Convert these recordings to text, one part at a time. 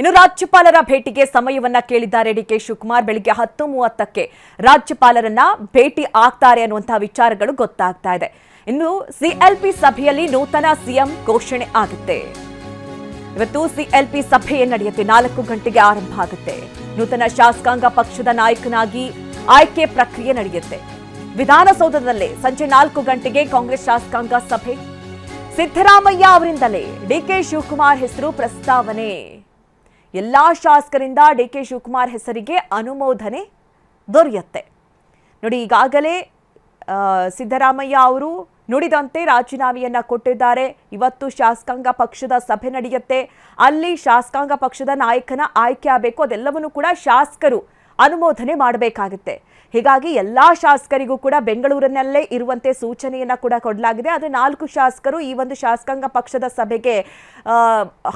ಇನ್ನು ರಾಜ್ಯಪಾಲರ ಭೇಟಿಗೆ ಸಮಯವನ್ನ ಕೇಳಿದ್ದಾರೆ ಡಿಕೆ ಶಿವಕುಮಾರ್. ಬೆಳಿಗ್ಗೆ 10:30ಕ್ಕೆ ರಾಜ್ಯಪಾಲರನ್ನ ಭೇಟಿ ಆಗ್ತಾರೆ ಅನ್ನುವಂತಹ ವಿಚಾರಗಳು ಗೊತ್ತಾಗ್ತಾ ಇದೆ. ಇನ್ನು ಸಿಎಲ್ಪಿ ಸಭೆಯಲ್ಲಿ ನೂತನ ಸಿಎಂ ಘೋಷಣೆ ಆಗುತ್ತೆ. ಇವತ್ತು ಸಿಎಲ್ಪಿ ಸಭೆ ನಡೆಯುತ್ತೆ. 4 ಗಂಟೆಗೆ ಆರಂಭ ಆಗುತ್ತೆ. ನೂತನ ಶಾಸಕಾಂಗ ಪಕ್ಷದ ನಾಯಕನಾಗಿ ಆಯ್ಕೆ ಪ್ರಕ್ರಿಯೆ ನಡೆಯುತ್ತೆ. ವಿಧಾನಸೌಧದಲ್ಲೇ ಸಂಜೆ 4 ಗಂಟೆಗೆ ಕಾಂಗ್ರೆಸ್ ಶಾಸಕಾಂಗ ಸಭೆ. ಸಿದ್ದರಾಮಯ್ಯ ಅವರಿಂದಲೇ ಡಿಕೆ ಶಿವಕುಮಾರ್ ಹೆಸರು ಪ್ರಸ್ತಾವನೆ. ಎಲ್ಲಾ ಶಾಸಕರಿಂದ ಡಿಕೆ ಶಿವಕುಮಾರ್ ಹೆಸರಿಗೆ ಅನುಮೋದನೆ ದೊರೆಯುತ್ತೆ. ನೋಡಿ, ಈಗಾಗಲೇ ಸಿದ್ದರಾಮಯ್ಯ ಅವರು ನುಡಿದಂತೆ ರಾಜೀನಾಮೆಯನ್ನ ಕೊಟ್ಟಿದ್ದಾರೆ. ಇವತ್ತು ಶಾಸಕಾಂಗ ಪಕ್ಷದ ಸಭೆ ನಡೆಯುತ್ತೆ. ಅಲ್ಲಿ ಶಾಸಕಾಂಗ ಪಕ್ಷದ ನಾಯಕನ ಆಯ್ಕೆ ಆಗಬೇಕು. ಅದೆಲ್ಲವನ್ನೂ ಕೂಡ ಶಾಸಕರು ಅನುಮೋದನೆ ಮಾಡಬೇಕಾಗುತ್ತೆ. ಹೀಗಾಗಿ ಎಲ್ಲಾ ಶಾಸಕರಿಗೂ ಕೂಡ ಬೆಂಗಳೂರಿನಲ್ಲೇ ಇರುವಂತೆ ಸೂಚನೆಯನ್ನ ಕೂಡ ಕೊಡಲಾಗಿದೆ. ಆದರೆ 4 ಶಾಸಕರು ಈ ಒಂದು ಶಾಸಕಾಂಗ ಪಕ್ಷದ ಸಭೆಗೆ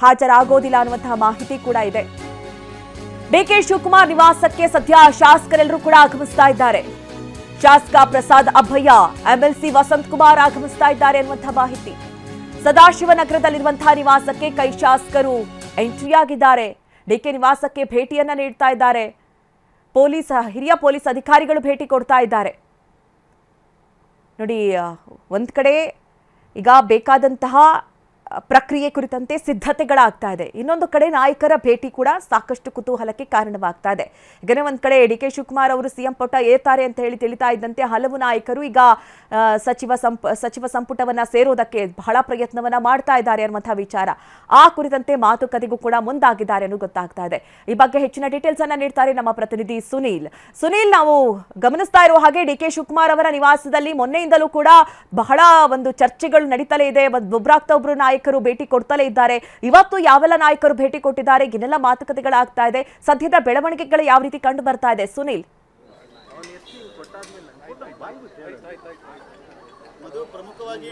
ಹಾಜರಾಗೋದಿಲ್ಲ ಅನ್ನುವಂತಹ ಮಾಹಿತಿ ಕೂಡ ಇದೆ. ಡಿಕೆ ಶಿವಕುಮಾರ್ ನಿವಾಸಕ್ಕೆ ಸದ್ಯ ಶಾಸಕರೆಲ್ಲರೂ ಕೂಡ ಆಗಮಿಸ್ತಾ ಇದ್ದಾರೆ. ಶಾಸಕ ಪ್ರಸಾದ್ ಅಭಯ, ಎಂಎಲ್ಸಿ ವಸಂತ್ ಕುಮಾರ್ ಆಗಮಿಸ್ತಾ ಇದ್ದಾರೆ ಅನ್ನುವಂತಹ ಮಾಹಿತಿ. ಸದಾಶಿವನಗರದಲ್ಲಿರುವಂತಹ ನಿವಾಸಕ್ಕೆ ಕೈ ಶಾಸಕರು ಎಂಟ್ರಿ ಆಗಿದ್ದಾರೆ. ಡಿಕೆ ನಿವಾಸಕ್ಕೆ ಭೇಟಿಯನ್ನ ನೀಡ್ತಾ ಇದ್ದಾರೆ. ಹಿರಿಯ ಪೊಲೀಸ್ ಅಧಿಕಾರಿಗಳು ಭೇಟಿ ಕೊಡ್ತಾ ಇದ್ದಾರೆ. ನೋಡಿ, ಒಂದ್ ಕಡೆ ಈಗ ಬೇಕಾದಂತಹ ಪ್ರಕ್ರಿಯೆ ಕುರಿತಂತೆ ಸಿದ್ಧತೆಗಳಾಗ್ತಾ ಇದೆ. ಇನ್ನೊಂದು ಕಡೆ ನಾಯಕರ ಭೇಟಿ ಕೂಡ ಸಾಕಷ್ಟು ಕುತೂಹಲಕ್ಕೆ ಕಾರಣವಾಗ್ತಾ ಇದೆ. ಈಗನೇ ಒಂದ್ ಕಡೆ ಡಿಕೆ ಶಿವಕುಮಾರ್ ಅವರು ಸಿಎಂ ಪಟ್ಟ ಏರ್ತಾರೆ ಅಂತ ಹೇಳಿ ತಿಳಿತಾ ಇದ್ದಂತೆ ಹಲವು ನಾಯಕರು ಈಗ ಸಚಿವ ಸಂಪುಟವನ್ನ ಸೇರೋದಕ್ಕೆ ಬಹಳ ಪ್ರಯತ್ನವನ್ನ ಮಾಡ್ತಾ ಇದ್ದಾರೆ ಅನ್ನುವಂತಹ ವಿಚಾರ, ಆ ಕುರಿತಂತೆ ಮಾತುಕತೆಗೂ ಕೂಡ ಮುಂದಾಗಿದ್ದಾರೆ ಅನ್ನೋದು ಗೊತ್ತಾಗ್ತಾ ಇದೆ. ಈ ಬಗ್ಗೆ ಹೆಚ್ಚಿನ ಡೀಟೇಲ್ಸ್ ಅನ್ನ ನೀಡ್ತಾರೆ ನಮ್ಮ ಪ್ರತಿನಿಧಿ ಸುನೀಲ್. ನಾವು ಗಮನಿಸ್ತಾ ಇರುವ ಹಾಗೆ ಡಿಕೆ ಶಿವಕುಮಾರ್ ಅವರ ನಿವಾಸದಲ್ಲಿ ಮೊನ್ನೆಯಿಂದಲೂ ಕೂಡ ಬಹಳ ಒಂದು ಚರ್ಚೆಗಳು ನಡೀತಲೇ ಇದೆ. ಒಬ್ಬರಾಗ್ತಾ ಒಬ್ರು ನಾಯಕರು ಭೇಟಿ ಕೊಡ್ತಲೇ ಇದ್ದಾರೆ. ಇವತ್ತು ಯಾವೆಲ್ಲ ನಾಯಕರು ಭೇಟಿ ಕೊಟ್ಟಿದ್ದಾರೆ, ಇನ್ನೆಲ್ಲ ಮಾತುಕತೆಗಳಾಗ್ತಾ ಇದೆ. ಸದ್ಯದ ಬೆಳವಣಿಗೆಗಳು ಯಾವ ರೀತಿ ಕಂಡು ಬರ್ತಾ ಇದೆ ಸುನೀಲ್? ಪ್ರಮುಖವಾಗಿ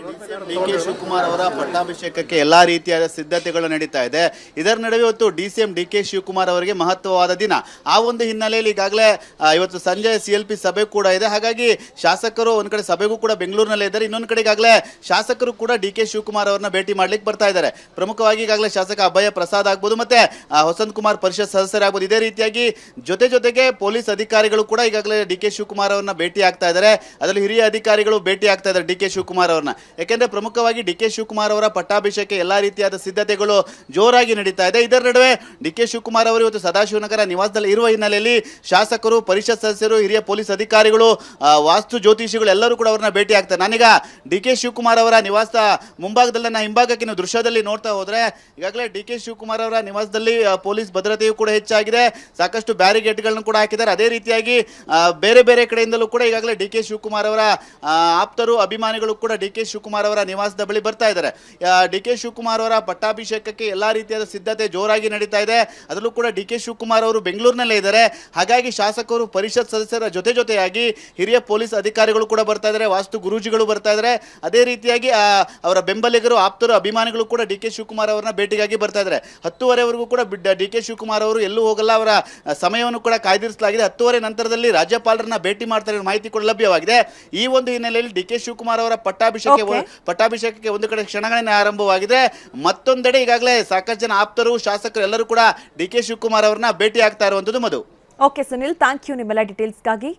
ಡಿಕೆ ಶಿವಕುಮಾರ್ ಅವರ ಪಟ್ಟಾಭಿಷೇಕಕ್ಕೆ ಎಲ್ಲಾ ರೀತಿಯಾದ ಸಿದ್ಧತೆಗಳು ನಡೀತಾ ಇದೆ. ಇದರ ನಡುವೆ ಇವತ್ತು ಡಿಸಿಎಂ ಡಿಕೆ ಶಿವಕುಮಾರ್ ಅವರಿಗೆ ಮಹತ್ವವಾದ ದಿನ. ಆ ಒಂದು ಹಿನ್ನೆಲೆಯಲ್ಲಿ ಈಗಾಗಲೇ ಇವತ್ತು ಸಂಜೆ ಸಿಎಲ್ಪಿ ಸಭೆ ಕೂಡ ಇದೆ. ಹಾಗಾಗಿ ಶಾಸಕರು ಒಂದ್ ಕಡೆ ಸಭೆಗೂ ಕೂಡ ಬೆಂಗಳೂರಿನಲ್ಲೇ ಇದ್ದಾರೆ. ಇನ್ನೊಂದು ಕಡೆ ಈಗಾಗಲೇ ಶಾಸಕರು ಕೂಡ ಡಿಕೆ ಶಿವಕುಮಾರ್ ಅವರನ್ನ ಭೇಟಿ ಮಾಡ್ಲಿಕ್ಕೆ ಬರ್ತಾ ಇದ್ದಾರೆ. ಪ್ರಮುಖವಾಗಿ ಈಗಾಗಲೇ ಶಾಸಕ ಅಭಯ ಪ್ರಸಾದ್ ಆಗ್ಬೋದು, ಮತ್ತೆ ವಸಂತ್ ಕುಮಾರ್ ಪರಿಷತ್ ಸದಸ್ಯರಾಗ್ಬೋದು. ಇದೇ ರೀತಿಯಾಗಿ ಜೊತೆಗೆ ಪೊಲೀಸ್ ಅಧಿಕಾರಿಗಳು ಕೂಡ ಈಗಾಗಲೇ ಡಿಕೆ ಶಿವಕುಮಾರ್ ಅವರನ್ನ ಭೇಟಿ ಆಗ್ತಾ ಇದ್ದಾರೆ. ಅದರಲ್ಲಿ ಹಿರಿಯ ಅಧಿಕಾರಿಗಳು ಭೇಟಿ ಆಗ್ತಾ ಇದ್ದಾರೆ ಡಿಕೆ ಶಿವಕುಮಾರ್ ಅವರನ್ನ. ಯಾಕೆಂದ್ರೆ ಪ್ರಮುಖವಾಗಿ ಡಿಕೆ ಶಿವಕುಮಾರ್ ಅವರ ಪಟ್ಟಾಭಿಷೇಕ ಎಲ್ಲಾ ರೀತಿಯಾದ ಸಿದ್ಧತೆಗಳು ಜೋರಾಗಿ ನಡೀತಾ ಇದೆ. ಇದರ ನಡುವೆ ಡಿಕೆ ಶಿವಕುಮಾರ್ ಅವರು ಇವತ್ತು ಸದಾಶಿವನಗರ ನಿವಾಸದಲ್ಲಿ ಇರುವ ಹಿನ್ನೆಲೆಯಲ್ಲಿ ಶಾಸಕರು, ಪರಿಷತ್ ಸದಸ್ಯರು, ಹಿರಿಯ ಪೊಲೀಸ್ ಅಧಿಕಾರಿಗಳು, ವಾಸ್ತು ಜ್ಯೋತಿಷಿಗಳು ಎಲ್ಲರೂ ಕೂಡ ಅವರನ್ನ ಭೇಟಿ ಆಗ್ತಾರೆ. ನಾನೀಗ ಡಿಕೆ ಶಿವಕುಮಾರ್ ಅವರ ನಿವಾಸ ಮುಂಭಾಗದಲ್ಲಿ ಹಿಂಭಾಗಕ್ಕೆ ನೀವು ದೃಶ್ಯದಲ್ಲಿ ನೋಡ್ತಾ ಹೋದ್ರೆ ಈಗಾಗಲೇ ಡಿಕೆ ಶಿವಕುಮಾರ್ ಅವರ ನಿವಾಸದಲ್ಲಿ ಪೊಲೀಸ್ ಭದ್ರತೆಯು ಕೂಡ ಹೆಚ್ಚಾಗಿದೆ. ಸಾಕಷ್ಟು ಬ್ಯಾರಿಗೇಡ್ಗಳನ್ನು ಕೂಡ ಹಾಕಿದ್ದಾರೆ. ಅದೇ ರೀತಿಯಾಗಿ ಬೇರೆ ಕಡೆಯಿಂದಲೂ ಕೂಡ ಈಗಾಗಲೇ ಡಿಕೆ ಶಿವಕುಮಾರ್ ಅವರ ಆಪ್ತರು, ಅಭಿಮಾನಿಗಳು ಕೂಡ ಡಿಕೆ ಶಿವಕುಮಾರ್ ಅವರ ನಿವಾಸದ ಬಳಿ ಬರ್ತಾ ಇದ್ದಾರೆ. ಡಿಕೆ ಶಿವಕುಮಾರ್ ಅವರ ಪಟ್ಟಾಭಿಷೇಕಕ್ಕೆ ಎಲ್ಲಾ ರೀತಿಯಾದ ಸಿದ್ಧತೆ ಜೋರಾಗಿ ನಡೀತಾ ಇದೆ. ಅದರಲ್ಲೂ ಕೂಡ ಡಿಕೆ ಶಿವಕುಮಾರ್ ಅವರು ಬೆಂಗಳೂರಿನಲ್ಲೇ ಇದ್ದಾರೆ. ಹಾಗಾಗಿ ಶಾಸಕರು, ಪರಿಷತ್ ಸದಸ್ಯರ ಜೊತೆಯಾಗಿ ಹಿರಿಯ ಪೊಲೀಸ್ ಅಧಿಕಾರಿಗಳು ಕೂಡ ಬರ್ತಾ ಇದ್ದಾರೆ, ವಾಸ್ತು ಗುರೂಜಿಗಳು ಬರ್ತಾ ಇದ್ದಾರೆ. ಅದೇ ರೀತಿಯಾಗಿ ಅವರ ಬೆಂಬಲಿಗರು, ಆಪ್ತರು, ಅಭಿಮಾನಿಗಳು ಕೂಡ ಡಿಕೆ ಶಿವಕುಮಾರ್ ಅವರನ್ನ ಭೇಟಿಗಾಗಿ ಬರ್ತಾ ಇದ್ದಾರೆ. 10:30ವರೆಗೂ ಕೂಡ ಡಿಕೆ ಶಿವಕುಮಾರ್ ಅವರು ಎಲ್ಲೂ ಹೋಗಲ್ಲ. ಅವರ ಸಮಯವನ್ನು ಕೂಡ ಕಾಯ್ದಿರಿಸಲಾಗಿದೆ. 10:30 ನಂತರದಲ್ಲಿ ರಾಜ್ಯಪಾಲರನ್ನ ಭೇಟಿ ಮಾಡ್ತಾರೆ ಮಾಹಿತಿ ಕೂಡ ಲಭ್ಯವಾಗಿದೆ. ಈ ಒಂದು ಹಿನ್ನೆಲೆಯಲ್ಲಿ ಡಿಕೆ ಶಿವಕುಮಾರ್ ಅವರ ಪಟ್ಟಾಭಿಷೇಕಕ್ಕೆ ಒಂದು ಕಡೆ ಕ್ಷಣಗಣನೆ ಆರಂಭವಾಗಿದೆ. ಮತ್ತೊಂದೆಡೆ ಈಗಾಗಲೇ ಸಾಕಷ್ಟು ಜನ ಆಪ್ತರು, ಶಾಸಕರು ಎಲ್ಲರೂ ಕೂಡ ಡಿಕೆ ಶಿವಕುಮಾರ್ ಅವರನ್ನ ಭೇಟಿ ಆಗ್ತಾ ಇರುವಂತದ್ದು. ಮಧು. ಓಕೆ ಸುನಿಲ್, ಥ್ಯಾಂಕ್ ಯು ನಿಮ್ಮೆಲ್ಲ ಡೀಟೇಲ್ಸ್ಗಾಗಿ.